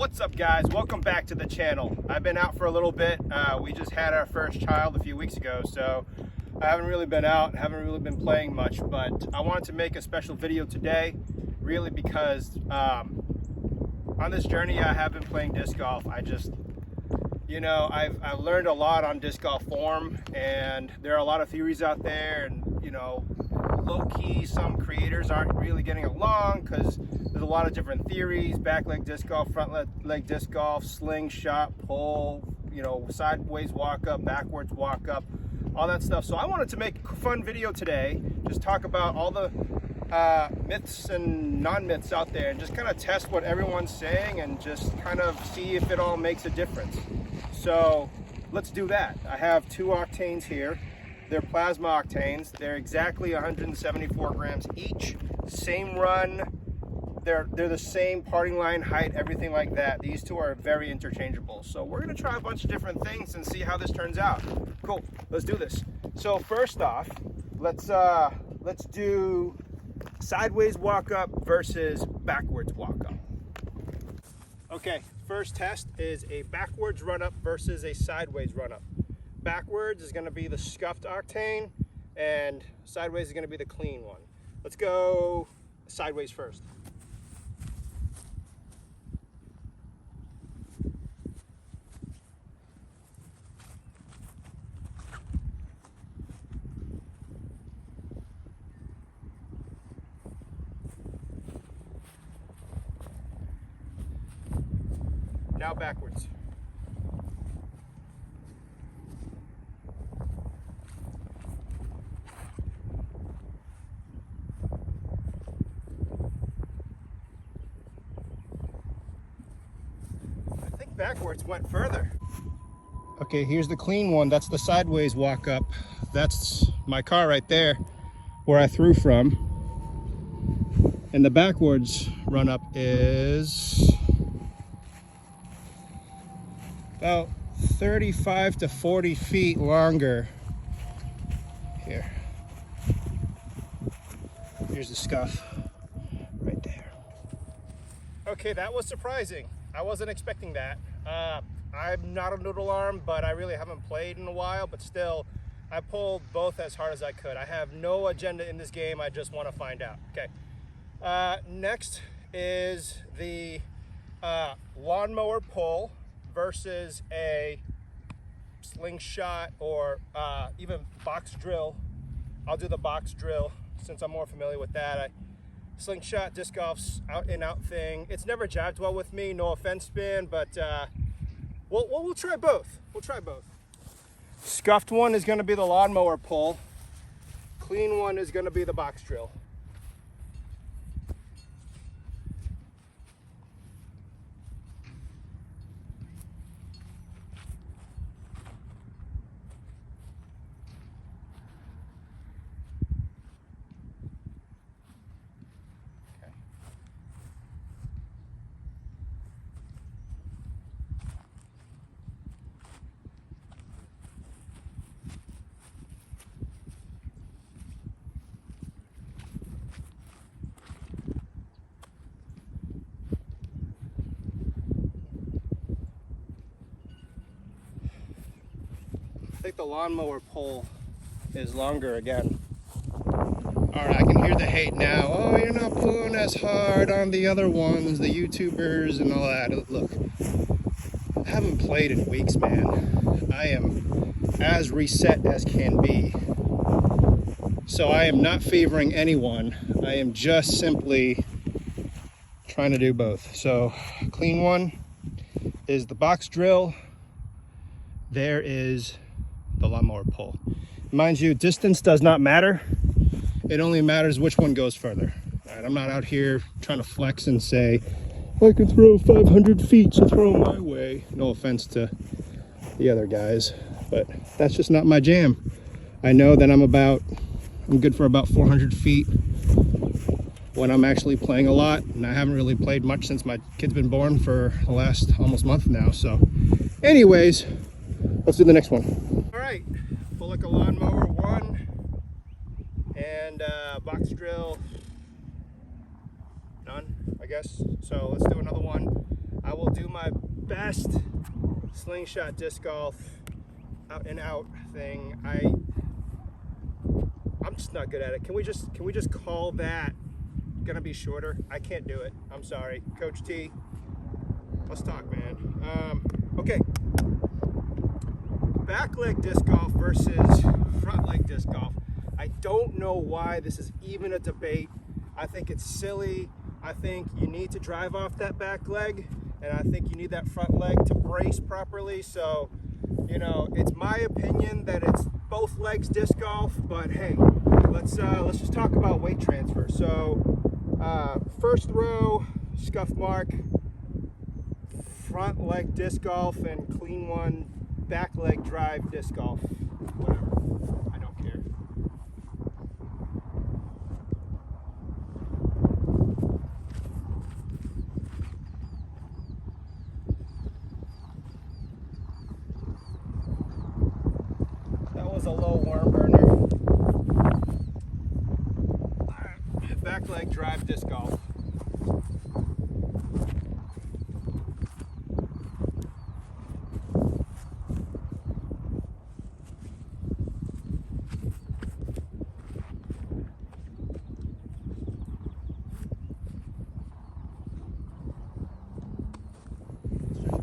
What's up, guys? Welcome back to the channel. I've been out for a little bit. We just had our first child a few weeks ago, so I haven't really been out, haven't really been playing much, but I wanted to make a special video today, really because on this journey I have been playing disc golf. I've learned a lot on disc golf form, and there are a lot of theories out there, and low-key some creators aren't really getting along because there's a lot of different theories: back leg disc golf, front leg disc golf, slingshot, pull, sideways walk up, backwards walk up, all that stuff. So I wanted to make a fun video today, just talk about all the myths and non-myths out there, and just kind of test what everyone's saying and just kind of see if it all makes a difference. So let's do that. I have two octanes here. They're plasma octanes. They're exactly 174 grams each. Same run. They're the same parting line height, everything like that. These two are very interchangeable. So we're gonna try a bunch of different things and see how this turns out. Cool, let's do this. So first off, let's do sideways walk up versus backwards walk up. Okay, first test is a backwards run up versus a sideways run up. Backwards is gonna be the scuffed octane, and sideways is gonna be the clean one. Let's go sideways first. Now backwards. I think backwards went further. Okay, here's the clean one. That's the sideways walk up. That's my car right there where I threw from. And the backwards run up is about 35 to 40 feet longer. Here's the scuff right there. Okay, that was surprising. I wasn't expecting that. I'm not a noodle arm, but I really haven't played in a while, but still, I pulled both as hard as I could. I have no agenda in this game. I just want to find out. Okay. Next is the lawnmower pull versus a slingshot or even box drill. I'll do the box drill since I'm more familiar with that. Slingshot disc golf's out and out thing. It's never jived well with me, no offense, Spin, but we'll try both. We'll try both. Scuffed one is gonna be the lawnmower pull. Clean one is gonna be the box drill. I think the lawnmower pole is longer again. All right, I can hear the hate now. Oh, you're not pulling as hard on the other ones, the YouTubers and all that. Look, I haven't played in weeks, man. I am as reset as can be. So I am not favoring anyone. I am just simply trying to do both. So clean one is the box drill. There is the lawnmower pull. Mind you, distance does not matter. It only matters which one goes further. All right, I'm not out here trying to flex and say, I can throw 500 feet, so throw my way. No offense to the other guys, but that's just not my jam. I know that I'm good for about 400 feet when I'm actually playing a lot, and I haven't really played much since my kid's been born for the last almost month now. So anyways, let's do the next one. All right, pull like a lawnmower one, and box drill none, I guess. So let's do another one. I will do my best slingshot disc golf out and out thing. I'm just not good at it. Can we just call that gonna be shorter? I can't do it. I'm sorry, Coach T. Let's talk, man. Okay. Back leg disc golf versus front leg disc golf. I don't know why this is even a debate. I think it's silly. I think you need to drive off that back leg, and I think you need that front leg to brace properly. So, you know, it's my opinion that it's both legs disc golf, but hey, let's just talk about weight transfer. So, first throw, scuff mark, front leg disc golf, and clean one, back leg drive disc golf. Whatever, I don't care. That was a low worm burner. All right, back leg drive disc golf.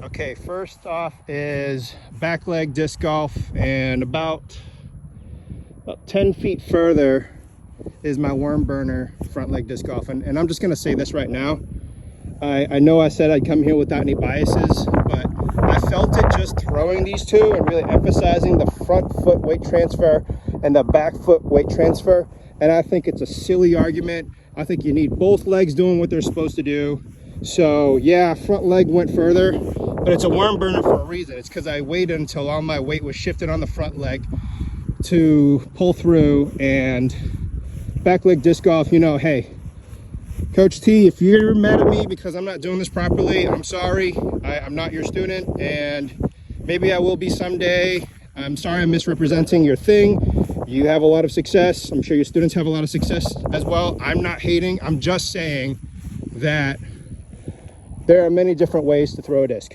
Okay, first off is back leg disc golf, and about 10 feet further is my worm burner front leg disc golf. And I'm just gonna say this right now. I know I said I'd come here without any biases, but I felt it just throwing these two and really emphasizing the front foot weight transfer and the back foot weight transfer. And I think it's a silly argument. I think you need both legs doing what they're supposed to do. So yeah, front leg went further, but it's a worm burner for a reason. It's because I waited until all my weight was shifted on the front leg to pull through. And back leg disc golf, you know, hey, Coach T, if you're mad at me because I'm not doing this properly, I'm sorry. I'm not your student, and maybe I will be someday. I'm sorry I'm misrepresenting your thing. You have a lot of success. I'm sure your students have a lot of success as well. I'm not hating. I'm just saying that there are many different ways to throw a disc.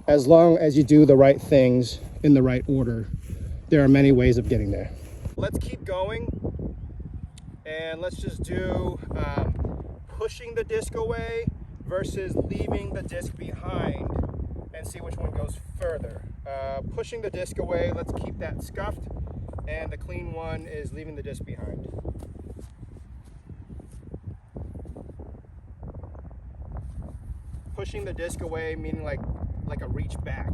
As long as you do the right things in the right order, there are many ways of getting there. Let's keep going, and let's just do pushing the disc away versus leaving the disc behind, and see which one goes further. Pushing the disc away, let's keep that scuffed, and the clean one is leaving the disc behind. Pushing the disc away meaning like a reach back.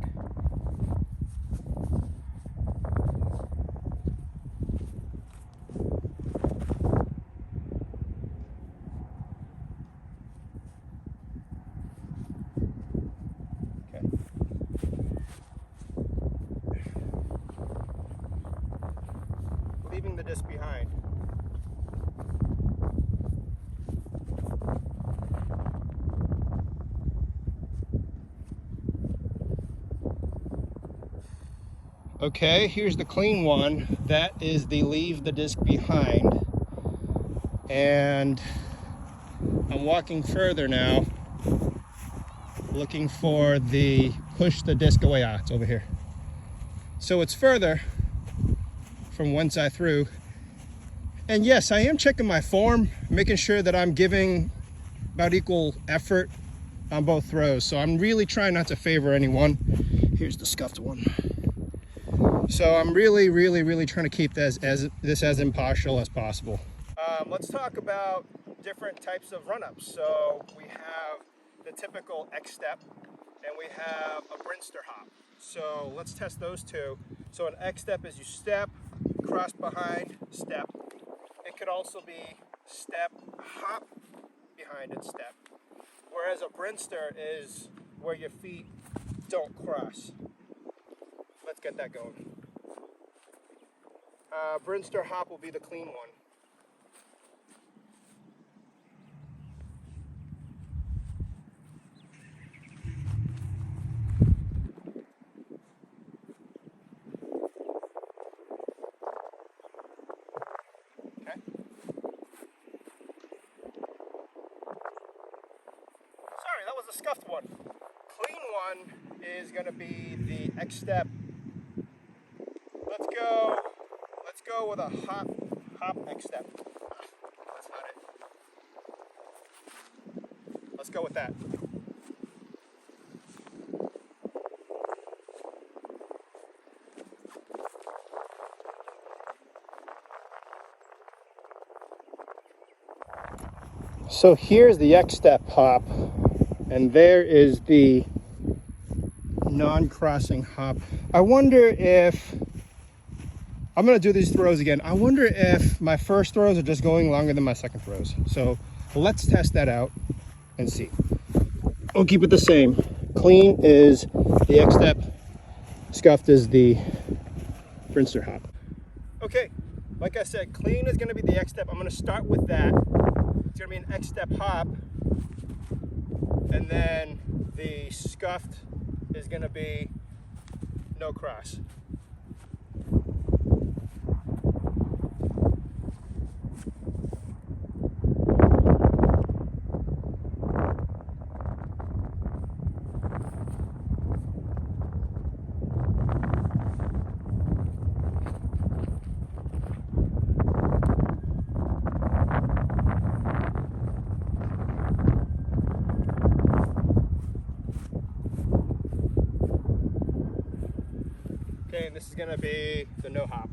Okay. Leaving the disc behind. Okay, here's the clean one. That is the leave the disc behind. And I'm walking further now, looking for the push the disc away. Ah, it's over here. So it's further from whence I threw. And yes, I am checking my form, making sure that I'm giving about equal effort on both throws. So I'm really trying not to favor anyone. Here's the scuffed one. So I'm really trying to keep this as impartial as possible. Let's talk about different types of run-ups. So we have the typical X step, and we have a brinster hop. So let's test those two. So an X step is you step, cross behind, step. It could also be step, hop, behind it, step. Whereas a brinster is where your feet don't cross. Let's get that going. Brinster hop will be the clean one. Okay. Sorry, that was a scuffed one. one is going to be the X step. Let's go with a hop X step. That's not it. Let's go with that. So here's the X step hop, and there is the non-crossing hop. I wonder if, I'm gonna do these throws again. I wonder if my first throws are just going longer than my second throws. So let's test that out and see. We'll keep it the same. Clean is the X step, scuffed is the brinster hop. Okay, like I said, clean is gonna be the X step. I'm gonna start with that. It's gonna be an X step hop, and then the scuffed is gonna be no cross. Okay, and this is gonna be the no hop.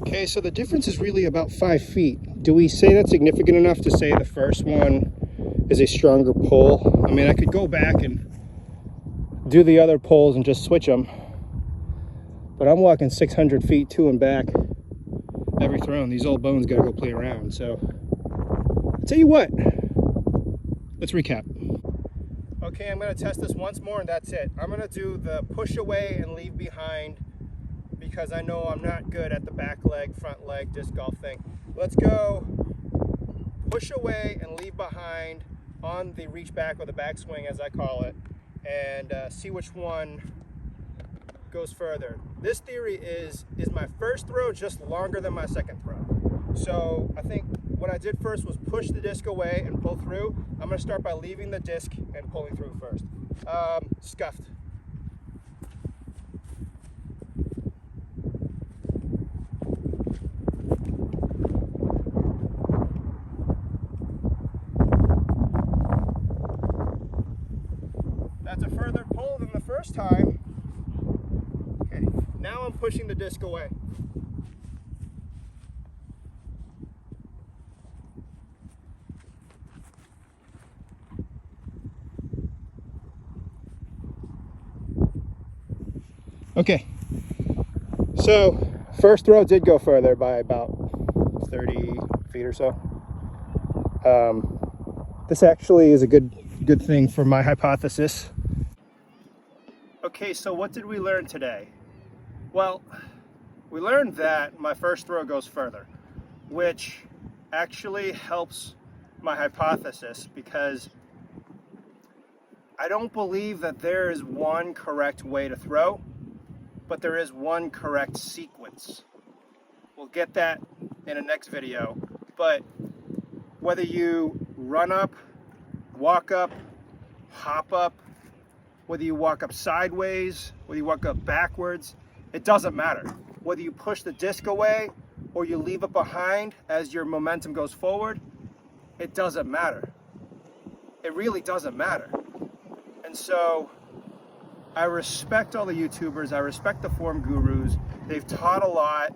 Okay, so the difference is really about 5 feet. Do we say that's significant enough to say the first one is a stronger pull? I mean, I could go back and do the other pulls and just switch them, but I'm walking 600 feet to and back every throw, and these old bones gotta go play around. So I'll tell you what, let's recap. Okay, I'm gonna test this once more and that's it. I'm gonna do the push away and leave behind because I know I'm not good at the back leg, front leg disc golf thing. Let's go push away and leave behind on the reach back or the backswing as I call it, and see which one goes further. This theory is my first throw just longer than my second throw? So I think what I did first was push the disc away and pull through. I'm gonna start by leaving the disc and pulling through first. Scuffed. That's a further pull than the first time. Okay, now I'm pushing the disc away. Okay, so first throw did go further by about 30 feet or so. This actually is a good thing for my hypothesis. Okay, so what did we learn today? Well, we learned that my first throw goes further, which actually helps my hypothesis because I don't believe that there is one correct way to throw, but there is one correct sequence. We'll get that in a next video, but whether you run up, walk up, hop up, whether you walk up sideways, whether you walk up backwards, it doesn't matter. Whether you push the disc away or you leave it behind as your momentum goes forward, it doesn't matter. It really doesn't matter. And so I respect all the YouTubers, I respect the form gurus. They've taught a lot.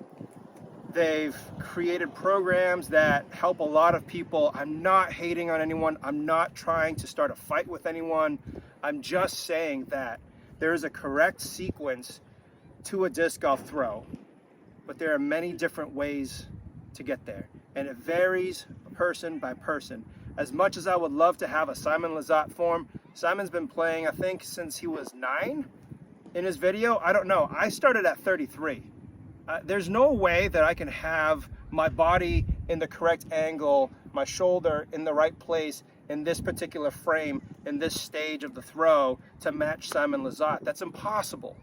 They've created programs that help a lot of people. I'm not hating on anyone. I'm not trying to start a fight with anyone. I'm just saying that there is a correct sequence to a disc golf throw, but there are many different ways to get there, and it varies person by person. As much as I would love to have a Simon Lizotte form, Simon's been playing, I think, since he was 9 in his video. I don't know. I started at 33. There's no way that I can have my body in the correct angle my shoulder in the right place in this particular frame, in this stage of the throw to match Simon Lizotte. That's impossible.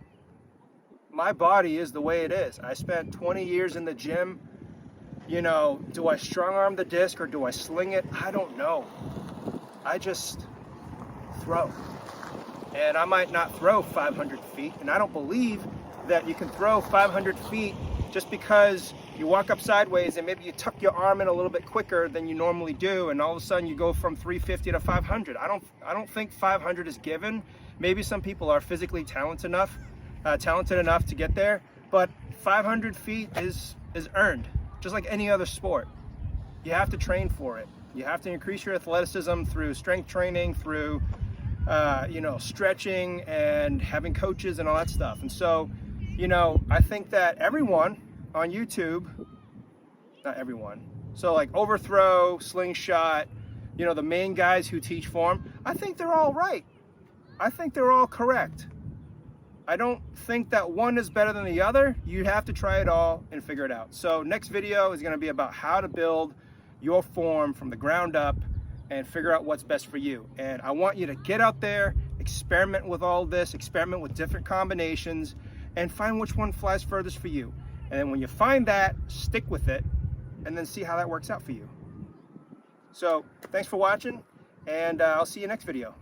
My body is the way it is. I spent 20 years in the gym. You know, do I strong arm the disc or do I sling it? I don't know. I just throw. And I might not throw 500 feet, and I don't believe that you can throw 500 feet just because you walk up sideways and maybe you tuck your arm in a little bit quicker than you normally do, and all of a sudden you go from 350 to 500. I don't think 500 is given. Maybe some people are physically talented enough to get there, but 500 feet is earned, just like any other sport. You have to train for it. You have to increase your athleticism through strength training, through you know, stretching and having coaches and all that stuff. And so, you know, I think that everyone on YouTube, not everyone, so like overthrow, slingshot, you know, the main guys who teach form, I think they're all right. I think they're all correct. I don't think that one is better than the other. You have to try it all and figure it out. So next video is going to be about how to build your form from the ground up and figure out what's best for you. And I want you to get out there, experiment with all this, experiment with different combinations, and find which one flies furthest for you. And then when you find that, stick with it, and then see how that works out for you. So thanks for watching, and I'll see you next video.